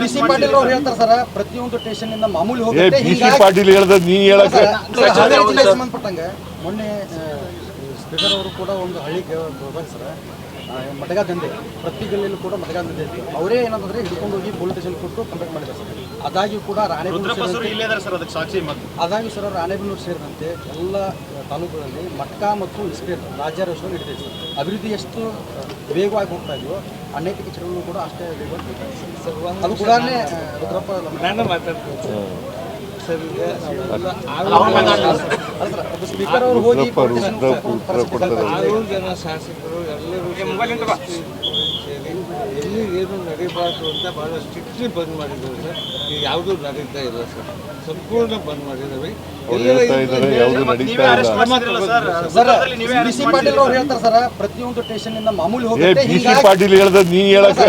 ಬಿಸಿ ಪಾಟೀಲ್ ಅವರು ಹೇಳ್ತಾರೆ ಸರ್, ಪ್ರತಿಯೊಂದು ಸ್ಟೇಷನ್ ಇಂದ ಮಾಮೂಲಿ ಹೋಗುತ್ತೆ. ಬಿಸಿ ಪಾಟೀಲ್ ಹೇಳ್ದ ನೀ ಹೇಳಕ್ಕೆ ಸಂಬಂಧಪಟ್ಟಂಗೆ ಮೊನ್ನೆ ಸ್ಪೀಕರ್ ಅವರು ಕೂಡ ಒಂದು ಹಳ್ಳಿಗೆ ಹೋದಾಗ ಸರ್, ಮಟಗ ದಂಧೆ ಪ್ರತಿ ಗಲ್ಲಿಯಲ್ಲೂ ಕೂಡ ಮಟಗ ದಂಧೆ ಇತ್ತು. ಅವರೇ ಏನಂತಂದ್ರೆ ಹಿಡ್ಕೊಂಡು ಹೋಗಿ ಪೊಲೀಸ್ ಸ್ಟೇಷನ್ ಕೊಟ್ಟು ಕಂಪ್ಲೇಂಟ್ ಮಾಡಿದ್ದಾರೆ ಸರ್. ಆದಾಗ್ಯೂ ಕೂಡ ರಾಣೆಬೆನ್ನೂರು ಸೇರಿದಂತೆ ಎಲ್ಲ ತಾಲೂಕುಗಳಲ್ಲಿ ಮಟ್ಕ ಮತ್ತು ಇಸ್ಪೇಟ್ ರಾಜ್ಯಾರೋಷವನ್ನು ಹಿಡಿದಿದೆ ಸರ್. ಅಭಿವೃದ್ಧಿ ಎಷ್ಟು ವೇಗವಾಗಿ ಹೋಗ್ತಾ ಇದೆಯೋ ಅನೈತಿಕ ಚಟುವಟಿಕೆಗಳು ಕೂಡ ಅಷ್ಟೇ ವೇಗವಾಗಿ ಅದು ಕೂಡ ಸ್ಪೀಕರ್ ಅವರು ಹೋಗಿ 6 ಜನ ಶಾಸಕರು ಎಲ್ಲರೂ ಎಲ್ಲಿ ಏನು ನಡೀಬಾರ್ದು ಅಂತ ಭಾಳ ಸ್ಟ್ರಿಕ್ಟ್ಲಿ ಬಂದ್ ಮಾಡಿದ್ದಾರೆ ಸರ್. ಈಗ ಯಾವುದೂ ನಡೀತಾ ಇಲ್ಲ ಸರ್, ಸಂಪೂರ್ಣ ಬಂದ್ ಮಾಡಿದ್ದಾರೆ. ಬಿಸಿ ಪಾಟೀಲ್ ಅವರು ಹೇಳ್ತಾರೆ ಸರ್, ಪ್ರತಿಯೊಂದು ಸ್ಟೇಷನ್ ಇಂದ ಮಾಮೂಲಿ ಹೋಗುತ್ತೆ. ಬಿಸಿ ಪಾಟೀಲ್ ಹೇಳ್ದ ನೀ ಹೇಳಕ್ಕೆ